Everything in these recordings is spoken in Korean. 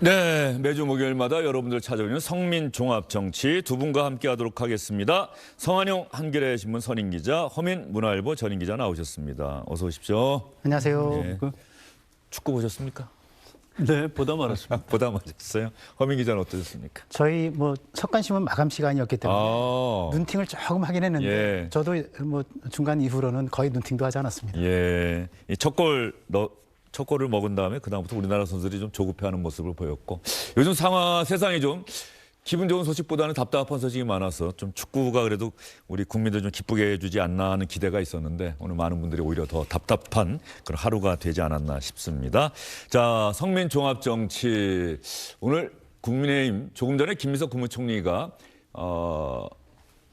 네, 매주 목요일마다 여러분들 찾아오는 성민 종합 정치 두 분과 함께하도록 하겠습니다. 성한용 한겨레 신문 선임 기자, 허민 문화일보 전임 기자 나오셨습니다. 어서 오십시오. 안녕하세요. 네. 축구 보셨습니까? 네, 보다 말았습니다. 보다 마셨어요. 허민 기자는 어떠셨습니까? 저희 석간신문 마감 시간이었기 때문에 눈팅을 조금 하긴 했는데 예. 저도 중간 이후로는 거의 눈팅도 하지 않았습니다. 예, 첫 골을 먹은 다음에 그다음부터 우리나라 선수들이 좀 조급해하는 모습을 보였고, 요즘 세상이 좀 기분 좋은 소식보다는 답답한 소식이 많아서 좀 축구가 그래도 우리 국민들 좀 기쁘게 해주지 않나 하는 기대가 있었는데 오늘 많은 분들이 오히려 더 답답한 그런 하루가 되지 않았나 싶습니다. 자, 성민 종합 정치, 오늘 국민의힘 조금 전에 김민석 국무총리가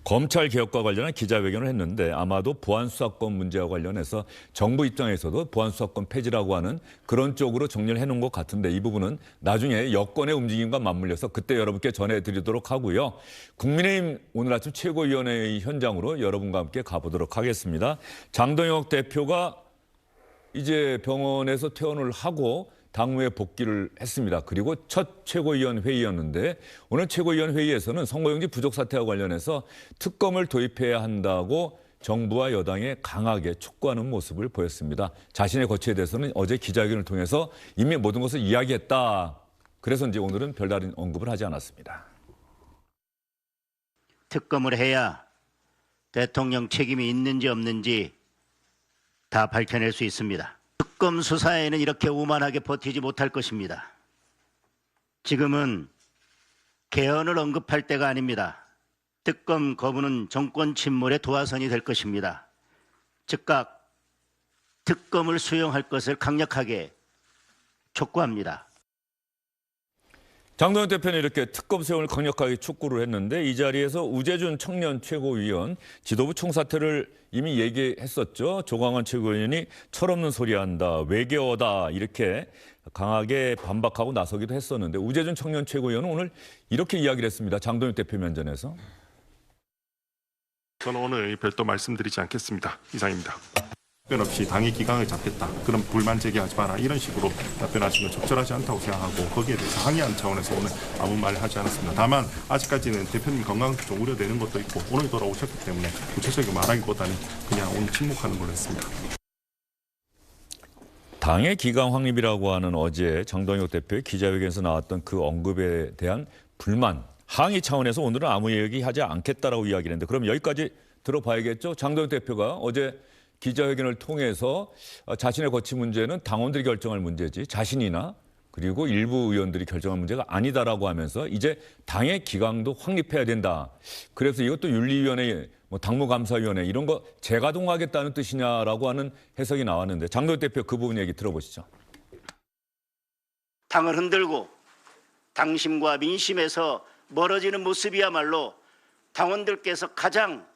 검찰 개혁과 관련한 기자회견을 했는데 아마도 보안수사권 문제와 관련해서 정부 입장에서도 보안수사권 폐지라고 하는 그런 쪽으로 정리를 해놓은 것 같은데, 이 부분은 나중에 여권의 움직임과 맞물려서 그때 여러분께 전해드리도록 하고요. 국민의힘 오늘 아침 최고위원회의 현장으로 여러분과 함께 가보도록 하겠습니다. 장동혁 대표가 이제 병원에서 퇴원을 하고 당무에 복귀를 했습니다. 그리고 첫 최고위원 회의였는데 오늘 최고위원 회의에서는 선거용지 부족 사태와 관련해서 특검을 도입해야 한다고 정부와 여당에 강하게 촉구하는 모습을 보였습니다. 자신의 거취에 대해서는 어제 기자회견을 통해서 이미 모든 것을 이야기했다. 그래서 이제 오늘은 별다른 언급을 하지 않았습니다. 특검을 해야 대통령 책임이 있는지 없는지 다 밝혀낼 수 있습니다. 특검 수사에는 이렇게 오만하게 버티지 못할 것입니다. 지금은 개헌을 언급할 때가 아닙니다. 특검 거부는 정권 침몰의 도화선이 될 것입니다. 즉각 특검을 수용할 것을 강력하게 촉구합니다. 장동혁 대표는 이렇게 특검 수용을 강력하게 촉구를 했는데, 이 자리에서 우재준 청년 최고위원 지도부 총사퇴를 이미 얘기했었죠. 조광원 최고위원이 철없는 소리한다, 외계어다 이렇게 강하게 반박하고 나서기도 했었는데, 우재준 청년 최고위원은 오늘 이렇게 이야기를 했습니다. 장동혁 대표 면전에서. 저는 오늘 별도 말씀드리지 않겠습니다. 이상입니다. 답변 없이 당의 기강을 잡겠다, 그런 불만 제기하지 마라, 이런 식으로 답변하시는 건 적절하지 않다고 생각하고 거기에 대해서 항의하는 차원에서 오늘 아무 말을 하지 않았습니다. 다만 아직까지는 대표님 건강 좀 우려되는 것도 있고 오늘 돌아오셨기 때문에 구체적인 말하기보다는 그냥 오늘 침묵하는 걸로 했습니다. 당의 기강 확립이라고 하는 어제 장동혁 대표의 기자회견에서 나왔던 그 언급에 대한 불만, 항의 차원에서 오늘은 아무 얘기하지 않겠다라고 이야기를 했는데, 그럼 여기까지 들어봐야겠죠. 장동혁 대표가 어제 기자회견을 통해서 자신의 거취 문제는 당원들이 결정할 문제지 자신이나 그리고 일부 의원들이 결정할 문제가 아니다라고 하면서 이제 당의 기강도 확립해야 된다. 그래서 이것도 윤리위원회, 당무감사위원회 이런 거 재가동하겠다는 뜻이냐라고 하는 해석이 나왔는데, 장동혁 대표 그 부분 얘기 들어보시죠. 당을 흔들고 당심과 민심에서 멀어지는 모습이야말로 당원들께서 가장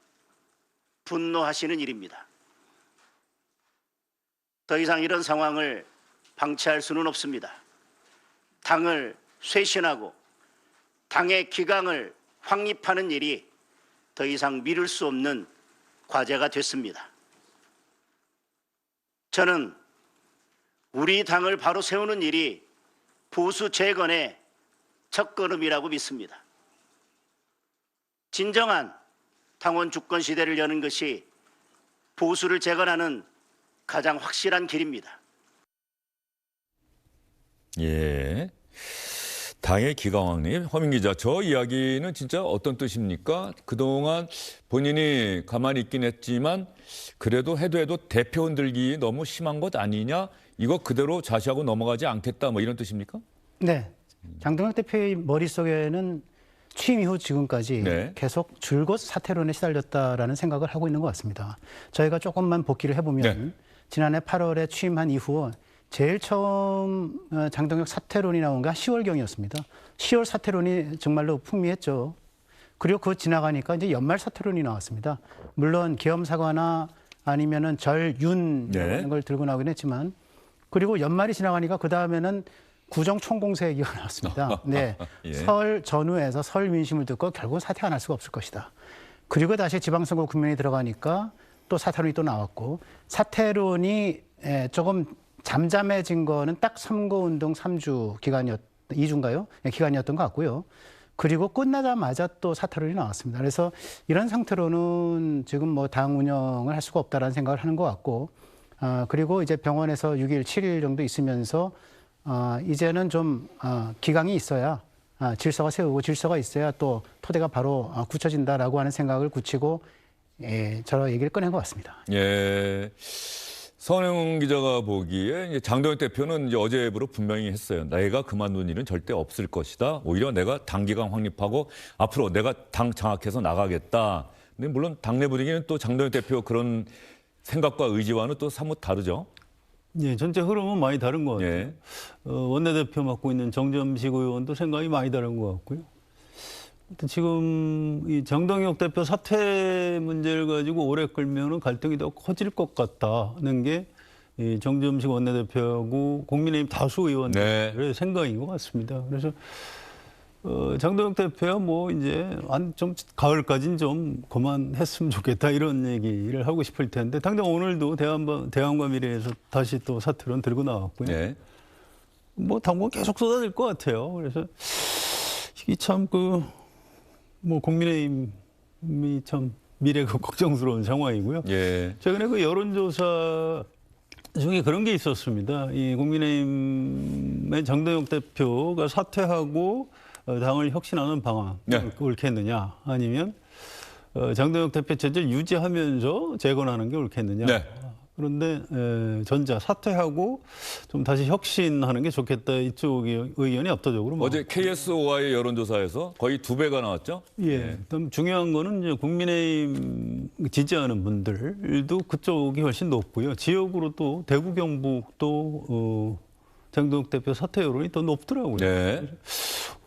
분노하시는 일입니다. 더 이상 이런 상황을 방치할 수는 없습니다. 당을 쇄신하고 당의 기강을 확립하는 일이 더 이상 미룰 수 없는 과제가 됐습니다. 저는 우리 당을 바로 세우는 일이 보수 재건의 첫걸음이라고 믿습니다. 진정한 당원 주권 시대를 여는 것이 보수를 재건하는 가장 확실한 길입니다. 예, 당의 기강 확립. 허민 기자, 저 이야기는 진짜 어떤 뜻입니까? 그동안 본인이 가만히 있긴 했지만 그래도 해도 대표 흔들기 너무 심한 것 아니냐? 이거 그대로 좌시하고 넘어가지 않겠다, 뭐 이런 뜻입니까? 네, 장동혁 대표의 머릿속에는 취임 이후 지금까지 계속 줄곧 사퇴론에 시달렸다라는 생각을 하고 있는 것 같습니다. 저희가 조금만 복기를 해보면 지난해 8월에 취임한 이후 제일 처음 장동혁 사퇴론이 나온 게 10월경이었습니다. 10월 사퇴론이 정말로 풍미했죠. 그리고 그거 지나가니까 이제 연말 사퇴론이 나왔습니다. 물론 계엄사과나 아니면은 절윤 이런 걸 들고 나오긴 했지만, 그리고 연말이 지나가니까 그 다음에는 구정총공세 얘기가 나왔습니다. 네, 설 전후에서 설 민심을 듣고 결국은 사퇴 안 할 수가 없을 것이다. 그리고 다시 지방선거 국면에 들어가니까 또 사퇴론이 또 나왔고, 사퇴론이 조금 잠잠해진 거는 딱 선거운동 3주 기간이었 2주인가요? 기간이었던 것 같고요. 그리고 끝나자마자 또 사퇴론이 나왔습니다. 그래서 이런 상태로는 지금 뭐 당 운영을 할 수가 없다라는 생각을 하는 것 같고, 그리고 이제 병원에서 6일, 7일 정도 있으면서 이제는 좀 기강이 있어야 질서가 세우고 질서가 있어야 또 토대가 바로 굳혀진다라고 하는 생각을 굳히고 저런 얘기를 꺼낸 것 같습니다. 예. 선영 기자가 보기에 이제 장동혁 대표는 이제 어제부로 분명히 했어요. 내가 그만둔 일은 절대 없을 것이다. 오히려 내가 단기간 확립하고 앞으로 내가 당 장악해서 나가겠다. 근데 물론 당내 분위기는 또 장동혁 대표 그런 생각과 의지와는 또 사뭇 다르죠. 예, 전체 흐름은 많이 다른 것 같아요. 예. 원내대표 맡고 있는 정점식 의원도 생각이 많이 다른 것 같고요. 지금 이 장동혁 대표 사퇴 문제를 가지고 오래 끌면은 갈등이 더 커질 것 같다는 게 이 정점식 원내대표하고 국민의힘 다수 의원들의 네. 생각인 것 같습니다. 그래서 장동혁 대표야 뭐 이제 한 좀 가을까지는 좀 그만했으면 좋겠다 이런 얘기를 하고 싶을 텐데 당장 오늘도 대한과 미래에서 다시 또 사퇴론 들고 나왔고요. 네. 뭐 당분 계속 쏟아질 것 같아요. 그래서 이게 참 뭐 국민의힘이 참 미래가 걱정스러운 상황이고요. 예. 최근에 그 여론조사 중에 그런 게 있었습니다. 이 국민의힘의 장동혁 대표가 사퇴하고 당을 혁신하는 방안을 네. 옳겠느냐 아니면 장동혁 대표 체제를 유지하면서 재건하는 게 옳겠느냐. 네. 그런데 전자 사퇴하고 좀 다시 혁신하는 게 좋겠다 이쪽 의견이 압도적으로 어제 KSOI의 여론조사에서 거의 2배가 나왔죠? 예. 그럼 중요한 거는 이제 국민의힘 지지하는 분들도 그쪽이 훨씬 높고요. 지역으로 또 대구 경북도 장동혁 대표 사퇴 여론이 더 높더라고요. 네.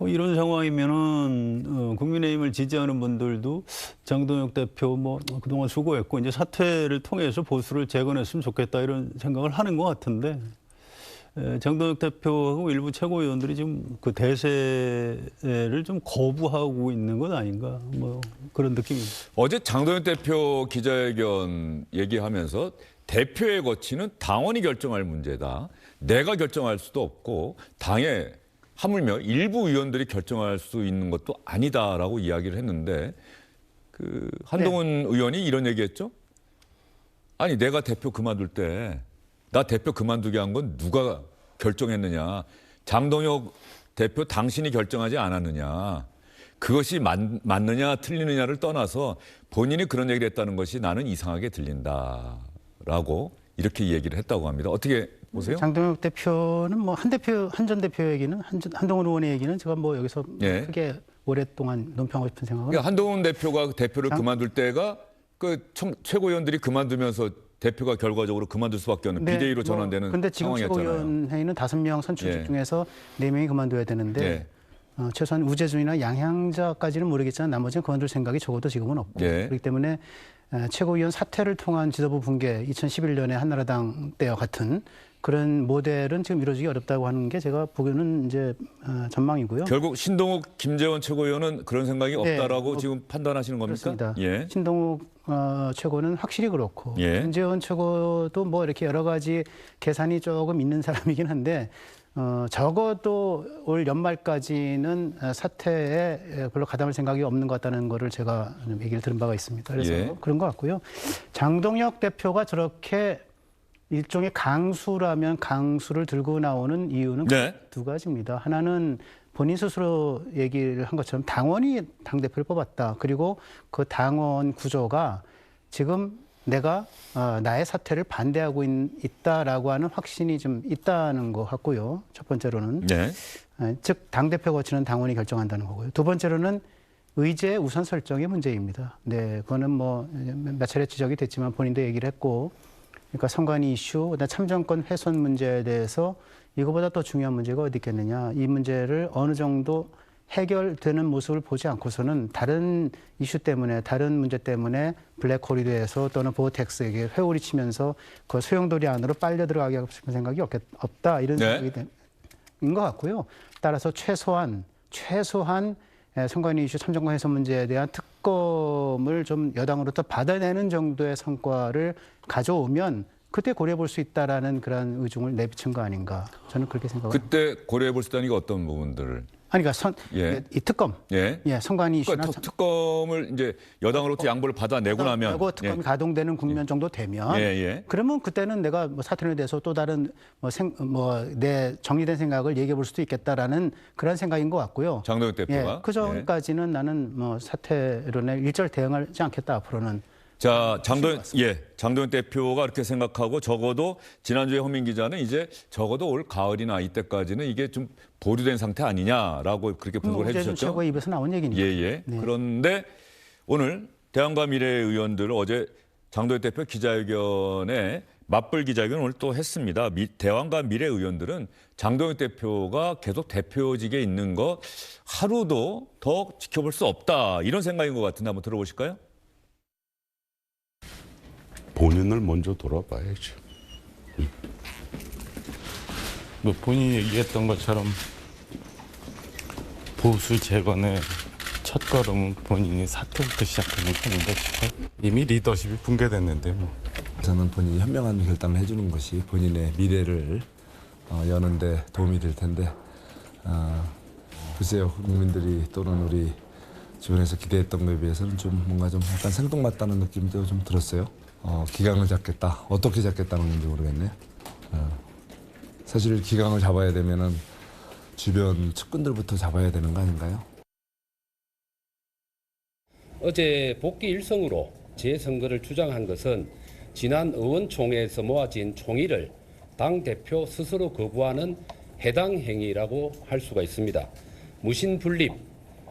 이런 상황이면은 국민의힘을 지지하는 분들도 장동혁 대표 뭐 그동안 수고했고 이제 사퇴를 통해서 보수를 재건했으면 좋겠다 이런 생각을 하는 것 같은데 장동혁 대표하고 일부 최고위원들이 지금 그 대세를 좀 거부하고 있는 것 아닌가 뭐 그런 느낌입니다. 어제 장동혁 대표 기자회견 얘기하면서 대표의 거취는 당원이 결정할 문제다. 내가 결정할 수도 없고 당에 하물며 일부 의원들이 결정할 수 있는 것도 아니다라고 이야기를 했는데 그 한동훈 의원이 이런 얘기했죠. 아니 내가 대표 그만둘 때 나 대표 그만두게 한 건 누가 결정했느냐. 장동혁 대표 당신이 결정하지 않았느냐. 그것이 맞느냐 틀리느냐를 떠나서 본인이 그런 얘기를 했다는 것이 나는 이상하게 들린다라고 이렇게 얘기를 했다고 합니다. 어떻게 보세요? 장동혁 대표는 뭐 한 전 대표 얘기는 한동훈 의원의 얘기는 제가 뭐 여기서 예. 크게 오랫동안 논평하고 싶은 생각은 그러니까 한동훈 대표가 대표를 그만둘 때가 그 최고위원들이 그만두면서 대표가 결과적으로 그만둘 수밖에 없는 비대위로 전환되는 근데 지금 상황이었잖아요. 최고위원회의는 5명 선출직 예. 중에서 4명이 그만둬야 되는데 예. 최소한 우재준이나 양향자까지는 모르겠지만 나머지는 그만둘 생각이 적어도 지금은 없고 예. 그렇기 때문에 최고위원 사퇴를 통한 지도부 붕괴 2011년에 한나라당 때와 같은 그런 모델은 지금 이루어지기 어렵다고 하는 게 제가 보기에는 이제 전망이고요. 결국 신동욱, 김재원 최고위원은 그런 생각이 없다라고 지금 판단하시는 겁니까? 그렇습니다. 예. 신동욱 최고는 확실히 그렇고 예. 김재원 최고도 뭐 이렇게 여러 가지 계산이 조금 있는 사람이긴 한데 적어도 올 연말까지는 사퇴에 별로 가담할 생각이 없는 것 같다는 거를 제가 얘기를 들은 바가 있습니다. 그래서 예. 그런 것 같고요. 장동혁 대표가 저렇게 일종의 강수라면 강수를 들고 나오는 이유는 네. 두 가지입니다. 하나는 본인 스스로 얘기를 한 것처럼 당원이 당대표를 뽑았다. 그리고 그 당원 구조가 지금 내가 나의 사퇴를 반대하고 있다라고 하는 확신이 좀 있다는 것 같고요. 첫 번째로는. 네. 즉 당대표 거치는 당원이 결정한다는 거고요. 두 번째로는 의제 우선 설정의 문제입니다. 네, 그거는 뭐 몇 차례 지적이 됐지만 본인도 얘기를 했고 그러니까 선관위 이슈, 그다음에 참정권 훼손 문제에 대해서 이거보다 더 중요한 문제가 어디 있겠느냐. 이 문제를 어느 정도 해결되는 모습을 보지 않고서는 다른 이슈 때문에, 다른 문제 때문에 블랙홀이 돼서 또는 보호텍스에게 회오리 치면서 그 소용돌이 안으로 빨려 들어가게 하고 싶은 생각이 없다. 이런 생각이 인 것 같고요. 따라서 최소한 선관위 이슈 참정권 훼손 문제에 대한 특검을 좀 여당으로부터 받아내는 정도의 성과를 가져오면 그때 고려해 볼 수 있다라는 그런 의중을 내비친 거 아닌가 저는 그렇게 생각합니다. 그때 고려해 볼 수 있다는 게 어떤 부분들을? 아니, 그러니까 이 특검, 선관위 이슈나 그러니까 특검을 이제 여당으로부터 양보를 받아내고 나면 특검이 가동되는 국면 정도 되면 그러면 그때는 내가 뭐 사퇴에 대해서 또 다른 내 정리된 생각을 얘기해 볼 수도 있겠다라는 그런 생각인 것 같고요. 장동혁 대표가 그 전까지는 나는 뭐 사퇴론에 일절 대응하지 않겠다 앞으로는. 자, 장동혁 대표가 그렇게 생각하고 적어도 지난주에 허민 기자는 이제 적어도 올 가을이나 이때까지는 이게 좀 보류된 상태 아니냐라고 그렇게 분석을 해주셨죠. 최고의 입에서 나온 얘기니까. 네. 그런데 오늘 대안과 미래 의원들 어제 장동혁 대표 기자회견에 맞불 기자회견을 오늘 또 했습니다. 대안과 미래 의원들은 장동혁 대표가 계속 대표직에 있는 거 하루도 더 지켜볼 수 없다 이런 생각인 것 같은데 한번 들어보실까요? 본인을 먼저 돌아봐야죠. 뭐 본인이 얘기했던 것처럼 보수 재건의 첫걸음은 본인이 사퇴부터 시작하는 게 아닌가 싶어요. 이미 리더십이 붕괴됐는데 뭐. 저는 본인이 현명한 결단을 해주는 것이 본인의 미래를 여는 데 도움이 될 텐데 글쎄요, 국민들이 또는 우리 주변에서 기대했던 것에 비해서는 좀 뭔가 좀 약간 생뚱맞다는 느낌도 좀 들었어요. 기강을 잡겠다. 어떻게 잡겠다는 건지 모르겠네요. 사실 기강을 잡아야 되면은 주변 측근들부터 잡아야 되는 거 아닌가요? 어제 복귀 일성으로 재선거를 주장한 것은 지난 의원총회에서 모아진 총의를 당대표 스스로 거부하는 해당 행위라고 할 수가 있습니다. 무신분립,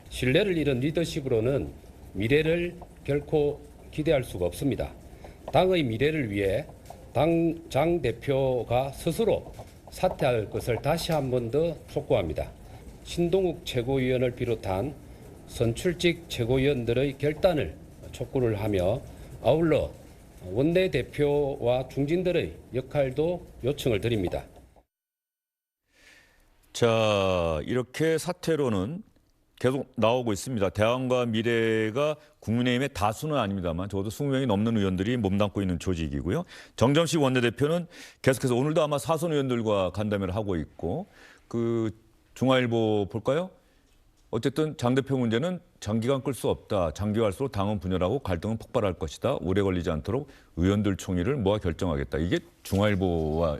신뢰를 잃은 리더십으로는 미래를 결코 기대할 수가 없습니다. 당의 미래를 위해 장 대표가 스스로 사퇴할 것을 다시 한 번 더 촉구합니다. 신동욱 최고위원을 비롯한 선출직 최고위원들의 결단을 촉구를 하며 아울러 원내대표와 중진들의 역할도 요청을 드립니다. 자, 이렇게 사퇴로는 계속 나오고 있습니다. 대안과 미래가 국민의힘의 다수는 아닙니다만 적어도 20명이 넘는 의원들이 몸담고 있는 조직이고요. 정점식 원내대표는 계속해서 오늘도 아마 사선 의원들과 간담회를 하고 있고 그 중앙일보 볼까요? 어쨌든 장 대표 문제는 장기간 끌 수 없다. 장기갈수록 당은 분열하고 갈등은 폭발할 것이다. 오래 걸리지 않도록 의원들 총의를 모아 결정하겠다. 이게 중앙일보와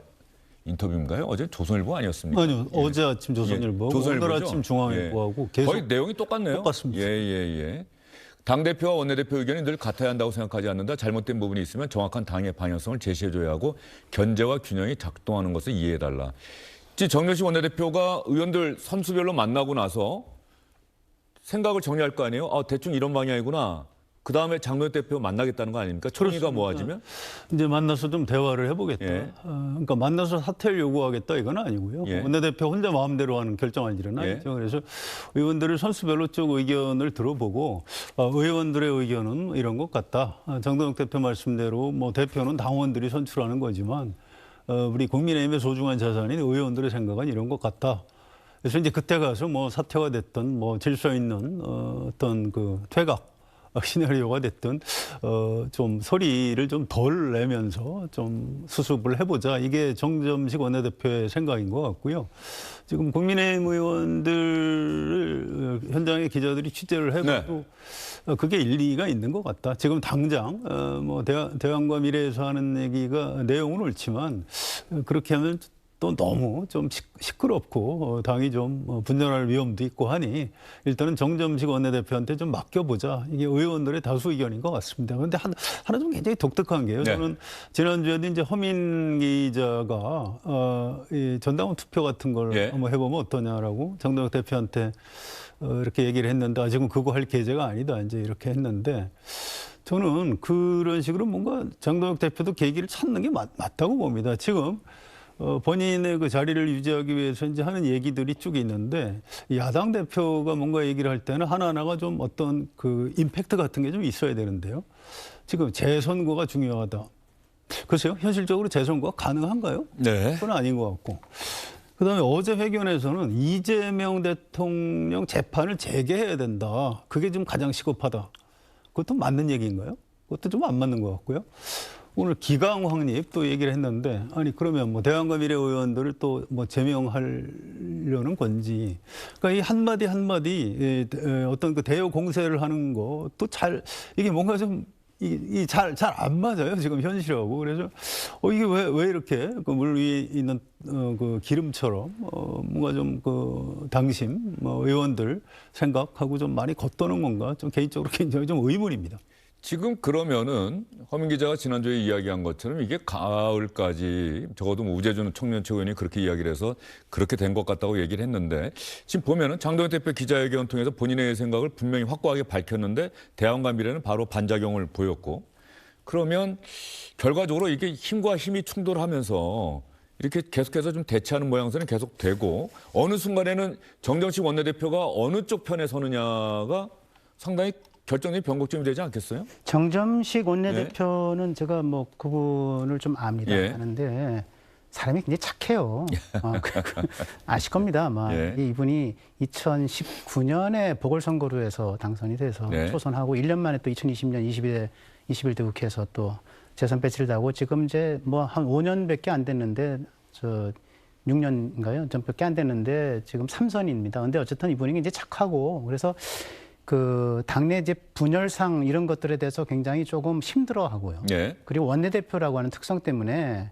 인터뷰인가요? 어제 조선일보 아니었습니까? 아니요. 어제 아침 조선일보, 오늘 아침 중앙일보하고 계속 거의 내용이 똑같네요. 똑같습니다. 당대표와 원내대표 의견이 늘 같아야 한다고 생각하지 않는다. 잘못된 부분이 있으면 정확한 당의 방향성을 제시해줘야 하고 견제와 균형이 작동하는 것을 이해해달라. 정경식 원내대표가 의원들 선수별로 만나고 나서 생각을 정리할 거 아니에요? 대충 이런 방향이구나. 그다음에 장동혁 대표 만나겠다는 거 아닙니까? 총의가 모아지면? 이제 만나서 좀 대화를 해보겠다. 그러니까 만나서 사퇴를 요구하겠다 이건 아니고요. 원내대표 혼자 마음대로 하는 결정할 일은 아니죠. 그래서 의원들을 선수별로 쭉 의견을 들어보고 의원들의 의견은 이런 것 같다. 장동혁 대표 말씀대로 뭐 대표는 당원들이 선출하는 거지만 우리 국민의힘의 소중한 자산인 의원들의 생각은 이런 것 같다. 그래서 이제 그때 가서 뭐 사퇴가 됐든 뭐 질서 있는 어떤 그 퇴각 시나리오가 됐든 좀 소리를 좀 덜 내면서 좀 수습을 해보자. 이게 정점식 원내대표의 생각인 것 같고요. 지금 국민의힘 의원들 현장에 기자들이 취재를 해봐도 그게 일리가 있는 것 같다. 지금 당장 뭐 대안과 미래에서 하는 얘기가 내용은 옳지만 그렇게 하면 또 너무 좀 시끄럽고 당이 좀 분열할 위험도 있고 하니 일단은 정점식 원내대표한테 좀 맡겨보자. 이게 의원들의 다수 의견인 것 같습니다. 그런데 하나 좀 굉장히 독특한 게요. 저는 지난주에도 이제 허민 기자가 이 전당원 투표 같은 걸 한번 해보면 어떠냐라고 장동혁 대표한테 이렇게 얘기를 했는데 지금 그거 할 계제가 아니다. 이제 이렇게 했는데 저는 그런 식으로 뭔가 장동혁 대표도 계기를 찾는 게 맞다고 봅니다. 지금 본인의 그 자리를 유지하기 위해서 이제 하는 얘기들이 쭉 있는데 야당 대표가 뭔가 얘기를 할 때는 하나하나가 좀 어떤 그 임팩트 같은 게 좀 있어야 되는데요. 지금 재선거가 중요하다. 글쎄요, 현실적으로 재선거가 가능한가요? 그건 아닌 것 같고. 그다음에 어제 회견에서는 이재명 대통령 재판을 재개해야 된다. 그게 좀 가장 시급하다. 그것도 맞는 얘기인가요? 그것도 좀 안 맞는 것 같고요. 오늘 기강 확립 또 얘기를 했는데 아니 그러면 뭐 대한과 미래 의원들을 또 뭐 제명하려는 건지 그러니까 이 한마디 한마디 어떤 그 대여 공세를 하는 거 또 잘 이게 뭔가 좀 잘 안 맞아요 지금 현실하고. 그래서 이게 왜 이렇게 그 물 위에 있는 그 기름처럼 뭔가 좀 그 당심 뭐 의원들 생각하고 좀 많이 겉도는 건가 좀 개인적으로 굉장히 좀 의문입니다. 지금 그러면은 허민 기자가 지난주에 이야기한 것처럼 이게 가을까지 적어도 우재준 청년 최고위원이 그렇게 이야기를 해서 그렇게 된 것 같다고 얘기를 했는데 지금 보면은 장동혁 대표 기자회견 통해서 본인의 생각을 분명히 확고하게 밝혔는데 대안과 미래는 바로 반작용을 보였고 그러면 결과적으로 이게 힘과 힘이 충돌하면서 이렇게 계속해서 좀 대치하는 모양새는 계속되고 어느 순간에는 정정식 원내대표가 어느 쪽 편에 서느냐가 상당히 결정적인 변곡점이 되지 않겠어요? 정점식 원내대표는 제가 뭐 그분을 좀 압니다. 하는데 사람이 굉장히 착해요. 아실 겁니다. 아마 이분이 2019년에 보궐선거로 해서 당선이 돼서 초선하고 1년 만에 또 2020년 21대 국회에서 또 재선 배치를 하고 지금 이제 뭐 한 5년밖에 안 됐는데 6년인가요? 전밖에 안 됐는데 지금 3선입니다. 근데 어쨌든 이분이 이제 착하고 그래서 그 당내 이제 분열상 이런 것들에 대해서 굉장히 조금 힘들어하고요. 그리고 원내대표라고 하는 특성 때문에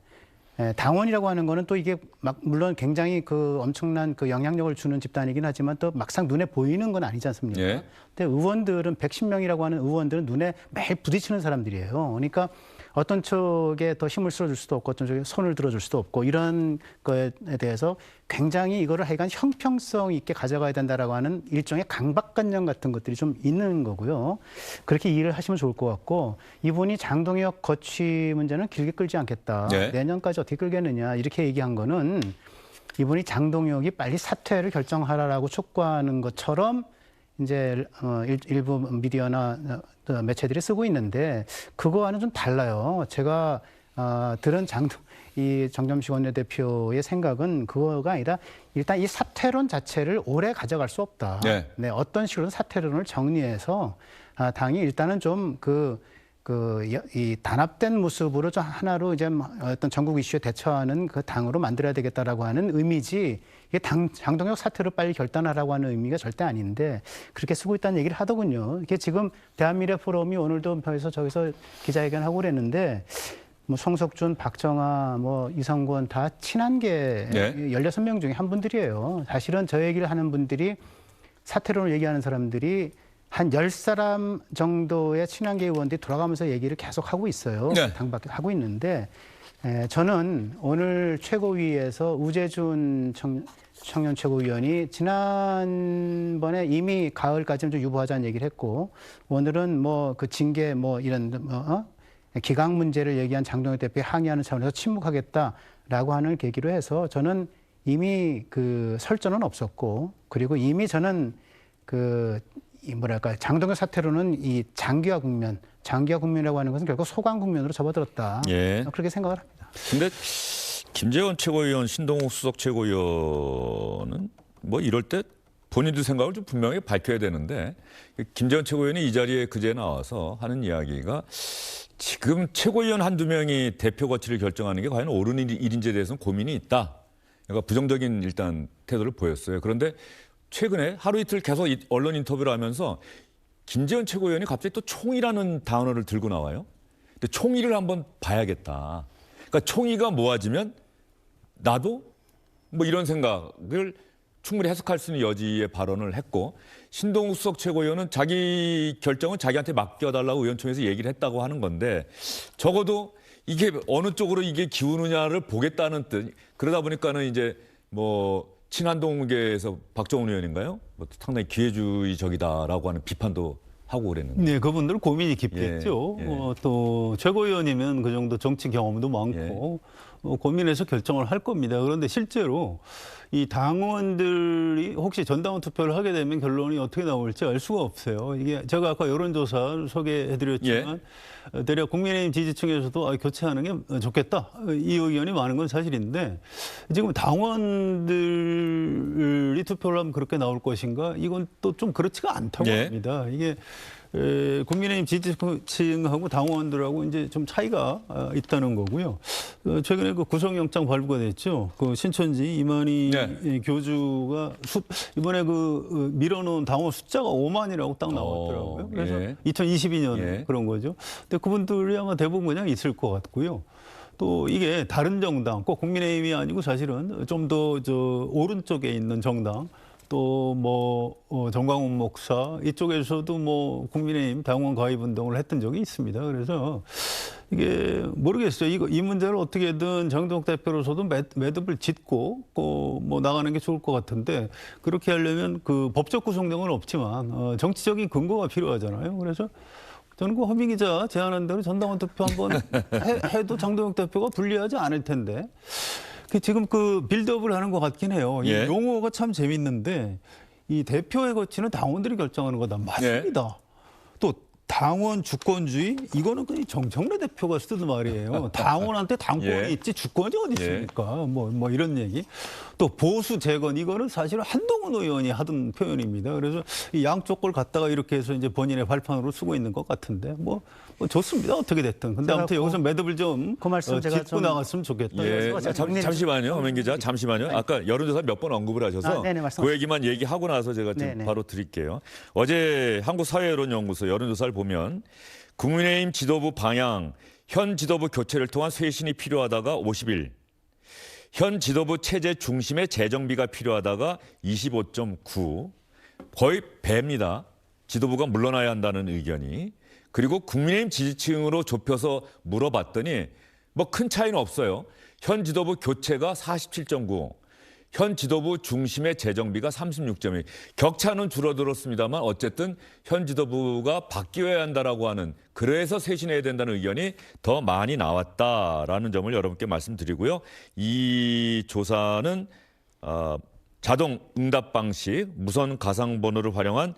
당원이라고 하는 거는 또 이게 막 물론 굉장히 그 엄청난 그 영향력을 주는 집단이긴 하지만 또 막상 눈에 보이는 건 아니지 않습니까? 근데 의원들은 110명이라고 하는 의원들은 눈에 매일 부딪히는 사람들이에요. 그러니까 어떤 쪽에 더 힘을 실어줄 수도 없고 어떤 쪽에 손을 들어줄 수도 없고 이런 거에 대해서 굉장히 이거를 하여간 형평성 있게 가져가야 된다라고 하는 일종의 강박관념 같은 것들이 좀 있는 거고요. 그렇게 이해를 하시면 좋을 것 같고 이분이 장동혁 거취 문제는 길게 끌지 않겠다. 내년까지 어떻게 끌겠느냐 이렇게 얘기한 거는 이분이 장동혁이 빨리 사퇴를 결정하라라고 촉구하는 것처럼 이제 일부 미디어나 매체들이 쓰고 있는데 그거와는 좀 달라요. 제가 들은 이 정점식 원내대표의 생각은 그거가 아니라 일단 이 사퇴론 자체를 오래 가져갈 수 없다. 어떤 식으로 사퇴론을 정리해서 당이 일단은 좀 이 단합된 모습으로 좀 하나로 이제 어떤 전국 이슈에 대처하는 그 당으로 만들어야 되겠다라고 하는 의미지 이게 장동혁 사퇴를 빨리 결단하라고 하는 의미가 절대 아닌데 그렇게 쓰고 있다는 얘기를 하더군요. 이게 지금 대한미래 포럼이 오늘도 저기서 기자회견하고 그랬는데 뭐 송석준, 박정아, 뭐 이성권 다 친한계 16명 중에 한 분들이에요. 사실은 저 얘기를 하는 분들이 사퇴론을 얘기하는 사람들이 한 10사람 정도의 친한계 의원들이 돌아가면서 얘기를 계속 하고 있어요. 당밖에 하고 있는데 저는 오늘 최고위에서 우재준 청년 최고위원이 지난번에 이미 가을까지는 좀 유보하자는 얘기를 했고 오늘은 뭐 그 징계 뭐 이런 기강 문제를 얘기한 장동혁 대표에 항의하는 차원에서 침묵하겠다라고 하는 계기로 해서 저는 이미 그 설전은 없었고 그리고 이미 저는 장동혁 사태로는 이 장기화 국면이라고 하는 것은 결국 소강 국면으로 접어들었다. 그렇게 생각을 합니다. 근데 김재원 최고위원, 신동욱 수석 최고위원은 뭐 이럴 때 본인들 생각을 좀 분명히 밝혀야 되는데 김재원 최고위원이 이 자리에 그제 나와서 하는 이야기가 지금 최고위원 한두 명이 대표 거취를 결정하는 게 과연 옳은 일인지에 대해서는 고민이 있다. 그러니까 부정적인 일단 태도를 보였어요. 그런데 최근에 하루 이틀 계속 언론 인터뷰를 하면서 김재원 최고위원이 갑자기 또 총의라는 단어를 들고 나와요. 근데 총의를 한번 봐야겠다. 그러니까 총의가 모아지면 나도 뭐 이런 생각을 충분히 해석할 수 있는 여지의 발언을 했고 신동욱 수석 최고위원은 자기 결정은 자기한테 맡겨달라고 의원총회에서 얘기를 했다고 하는 건데 적어도 이게 어느 쪽으로 이게 기우느냐를 보겠다는 뜻. 그러다 보니까는 이제 뭐 친한동계에서 박정훈 의원인가요? 뭐 상당히 기회주의적이다라고 하는 비판도 하고 그랬는데. 네, 그분들 고민이 깊겠죠. 또 최고위원이면 그 정도 정치 경험도 많고 고민해서 결정을 할 겁니다. 그런데 실제로 이 당원들이 혹시 전당원 투표를 하게 되면 결론이 어떻게 나올지 알 수가 없어요. 이게 제가 아까 여론조사 소개해드렸지만 대략 국민의힘 지지층에서도 교체하는 게 좋겠다. 이 의견이 많은 건 사실인데 지금 당원들이 투표를 하면 그렇게 나올 것인가? 이건 또 좀 그렇지가 않다고 합니다. 이게 국민의힘 지지층하고 당원들하고 이제 좀 차이가 있다는 거고요. 최근에 그 구속영장 발부가 됐죠. 그 신천지 이만희 교주가 이번에 그 밀어놓은 당원 숫자가 5만이라고 딱 나왔더라고요. 그래서 2022년에 그런 거죠. 근데 그분들이 아마 대부분 그냥 있을 것 같고요. 또 이게 다른 정당, 꼭 국민의힘이 아니고 사실은 좀 더 오른쪽에 있는 정당, 또 뭐 정광훈 목사 이쪽에서도 뭐 국민의힘 당원 가입 운동을 했던 적이 있습니다. 그래서 이게 모르겠어요. 이 문제를 어떻게든 장동혁 대표로서도 매듭을 짓고 뭐 나가는 게 좋을 것 같은데, 그렇게 하려면 그 법적 구속력은 없지만 정치적인 근거가 필요하잖아요. 그래서 저는 그 허민 기자 제안한 대로 전당원 투표 한번 해도 장동혁 대표가 불리하지 않을 텐데, 지금 그 빌드업을 하는 것 같긴 해요. 이 용어가 참 재밌는데, 이 대표에 거치는 당원들이 결정하는 거다. 맞습니다. 또 당원 주권주의, 이거는 그냥 정청래 대표가 쓰던 말이에요. 당원한테 당권이 있지 주권이 어디 있습니까? 뭐 이런 얘기. 또 보수 재건, 이거는 사실은 한동훈 의원이 하던 표현입니다. 그래서 이 양쪽 걸 갖다가 이렇게 해서 이제 본인의 발판으로 쓰고 있는 것 같은데, 뭐 좋습니다. 어떻게 됐든. 근데 아무튼 여기서 매듭을 좀 짚고 나갔으면 좋겠다. 잠시만요, 허민 기자. 잠시만요. 아까 여론조사 몇 번 언급을 하셔서 그 얘기만 얘기하고 나서 제가 지금 바로 드릴게요. 어제 한국사회여론연구소 여론조사를 보면 국민의힘 지도부 방향, 현 지도부 교체를 통한 쇄신이 필요하다가 51, 현 지도부 체제 중심의 재정비가 필요하다가 25.9, 거의 배입니다. 지도부가 물러나야 한다는 의견이. 그리고 국민의힘 지지층으로 좁혀서 물어봤더니 뭐 큰 차이는 없어요. 현 지도부 교체가 47.9, 현 지도부 중심의 재정비가 36.2. 격차는 줄어들었습니다만 어쨌든 현 지도부가 바뀌어야 한다라고 하는, 그래서 쇄신해야 된다는 의견이 더 많이 나왔다라는 점을 여러분께 말씀드리고요. 이 조사는 자동 응답 방식, 무선 가상 번호를 활용한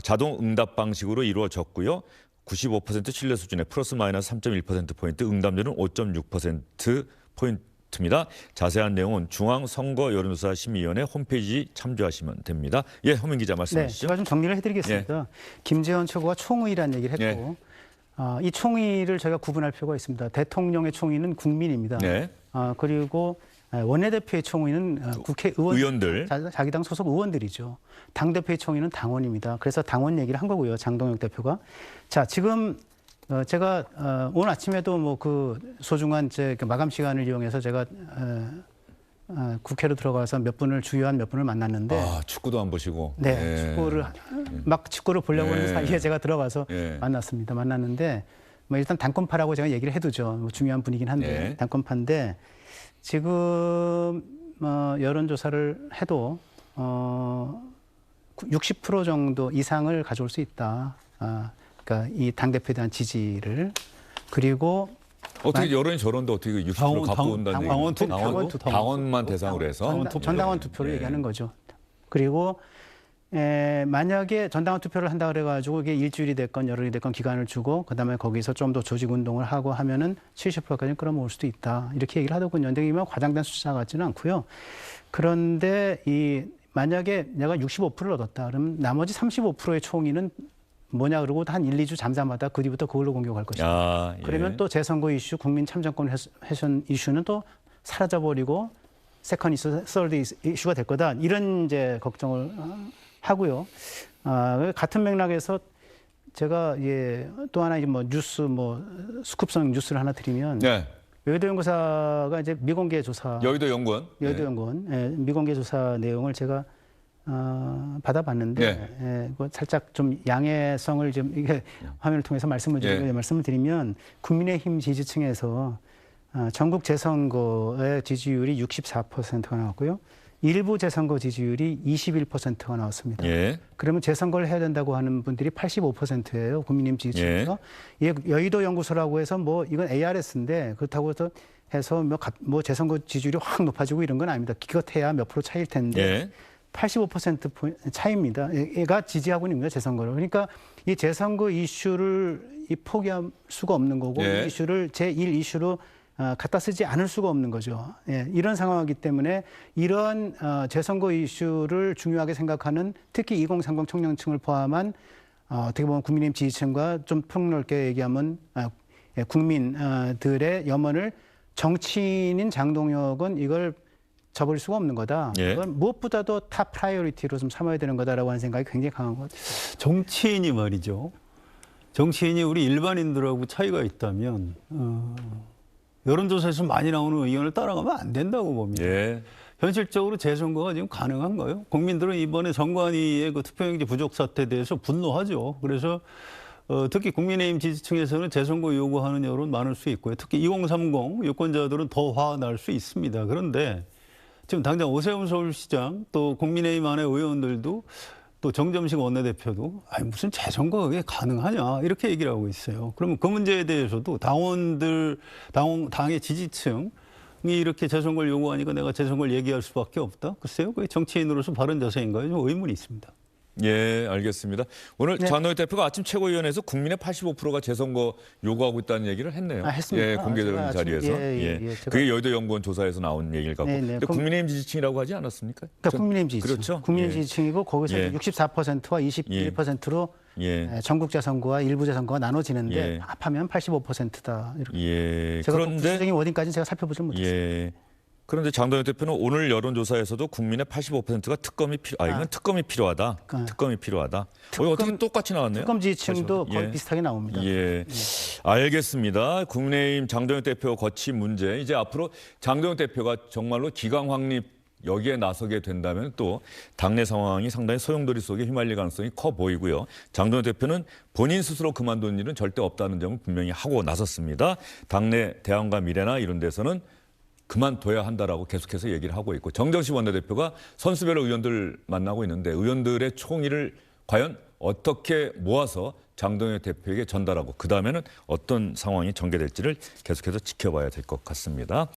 자동 응답 방식으로 이루어졌고요. 95% 신뢰 수준의 플러스 마이너스 3.1%포인트, 응답률은 5.6%포인트입니다. 자세한 내용은 중앙선거여론조사 심의위원회 홈페이지 참조하시면 됩니다. 예, 허민 기자 말씀하시죠. 제가 좀 정리를 해드리겠습니다. 김재원 최고가 총의라는 얘기를 했고, 이 총의를 저희가 구분할 필요가 있습니다. 대통령의 총의는 국민입니다. 그리고 원내대표의 총의는 국회의원들, 자기 당 소속 의원들이죠. 당대표의 총의는 당원입니다. 그래서 당원 얘기를 한 거고요, 장동혁 대표가. 자, 지금 제가 오늘 아침에도 뭐 그 소중한 제 마감 시간을 이용해서 제가 국회로 들어가서 주요한 몇 분을 만났는데. 축구도 안 보시고. 네, 축구를 보려고 하는 사이에 제가 들어가서 만났는데, 뭐 일단 단권파라고 제가 얘기를 해두죠. 뭐 중요한 분이긴 한데 단권파인데, 지금 여론조사를 해도 60% 정도 이상을 가져올 수 있다. 그러니까 이 당대표에 대한 지지를. 그리고 어떻게 여론이 저런데 어떻게 60% 갖고 온다는 얘기예요? 당원만 대상으로 해서? 전당원 투표를 얘기하는 거죠. 그리고 만약에 전당원 투표를 한다 그래가지고 이게 일주일이 됐건 열흘이 됐건 기간을 주고 그다음에 거기서 좀 더 조직 운동을 하고 하면은 70%까지 끌어모을 수도 있다, 이렇게 얘기를 하더군요. 근데 이면 과장된 숫자 같지는 않고요. 그런데 만약에 내가 65%를 얻었다 그러면 나머지 35%의 총의는 뭐냐 그러고 한 1, 2주 잠잠하다 그 뒤부터 그걸로 공격할 것이다. 그러면 또 재선거 이슈, 국민 참정권 훼손 이슈는 또 사라져버리고 세컨 이슈, 서드 이슈가 될 거다, 이런 이제 걱정을 하고요. 같은 맥락에서 제가 또 하나 뭐 뉴스, 스쿱성 뉴스를 하나 드리면, 여의도 연구사가 이제 미공개 조사, 여의도 연구원 미공개 조사 내용을 제가 받아봤는데, 살짝 좀 양해성을 좀 이게 화면을 통해서 말씀을 드리면, 국민의힘 지지층에서 전국 재선거의 지지율이 64%가 나왔고요. 일부 재선거 지지율이 21%가 나왔습니다. 그러면 재선거를 해야 된다고 하는 분들이 85%예요. 국민의힘 지지층에서. 여의도 연구소라고 해서 이건 ARS인데 그렇다고 해서 뭐 재선거 지지율이 확 높아지고 이런 건 아닙니다. 기껏해야 몇 프로 차이일 텐데 85% 차이입니다. 얘가 지지하고 있는 거예요, 재선거를. 그러니까 이 재선거 이슈를 포기할 수가 없는 거고, 이 이슈를 제1 이슈로 갖다 쓰지 않을 수가 없는 거죠. 이런 상황이기 때문에 이런 재선거 이슈를 중요하게 생각하는, 특히 2030 청년층을 포함한 어떻게 보면 국민의힘 지지층과 좀 폭넓게 얘기하면 국민들의 염원을 정치인인 장동혁은 이걸 접을 수가 없는 거다. 예. 이건 무엇보다도 탑 프라이어리티로 좀 삼아야 되는 거다라고 하는 생각이 굉장히 강한 것 같아요. 정치인이 말이죠. 정치인이 우리 일반인들하고 차이가 있다면 여론조사에서 많이 나오는 의견을 따라가면 안 된다고 봅니다. 예. 현실적으로 재선거가 지금 가능한가요? 국민들은 이번에 선관위의 그 투표용지 부족 사태에 대해서 분노하죠. 그래서 특히 국민의힘 지지층에서는 재선거 요구하는 여론 많을 수 있고요. 특히 2030 유권자들은 더 화날 수 있습니다. 그런데 지금 당장 오세훈 서울시장 또 국민의힘 안의 의원들도 또 정점식 원내대표도 아니 무슨 재선거가 그게 가능하냐 이렇게 얘기를 하고 있어요. 그러면 그 문제에 대해서도 당의 지지층이 이렇게 재선거를 요구하니까 내가 재선거를 얘기할 수밖에 없다. 글쎄요, 그게 정치인으로서 바른 자세인가요? 좀 의문이 있습니다. 예, 알겠습니다. 오늘 장동혁 대표가 아침 최고위원회에서 국민의 85%가 재선거 요구하고 있다는 얘기를 했네요. 했습니다. 예, 공개적인 자리에서. 그게 여의도 연구원 조사에서 나온 얘기를 갖고. 근데 국민의힘 지지층이라고 하지 않았습니까? 그러니까 국민의힘 지지층. 그렇죠. 국민의힘 지지층이고 거기서 64%와 21%로 전국 재선거와 일부 재선거가 나눠지는데 합하면 85%다. 이렇게. 제가 그런데 구체적인 워딩까지는 제가 살펴보지 못했어요. 그런데 장동혁 대표는 오늘 여론조사에서도 국민의 85%가 이건 특검이 필요하다. 특검이 필요하다. 어떻게 똑같이 나왔네요. 특검 지지층도 거의 비슷하게 나옵니다. 알겠습니다. 국민의힘 장동혁 대표 거취 문제. 이제 앞으로 장동혁 대표가 정말로 기강 확립 여기에 나서게 된다면 또 당내 상황이 상당히 소용돌이 속에 휘말릴 가능성이 커 보이고요. 장동혁 대표는 본인 스스로 그만둔 일은 절대 없다는 점을 분명히 하고 나섰습니다. 당내 대안과 미래나 이런 데서는 그만둬야 한다라고 계속해서 얘기를 하고 있고, 정정식 원내대표가 선수별 의원들 만나고 있는데 의원들의 총의를 과연 어떻게 모아서 장동혁 대표에게 전달하고 그다음에는 어떤 상황이 전개될지를 계속해서 지켜봐야 될 것 같습니다.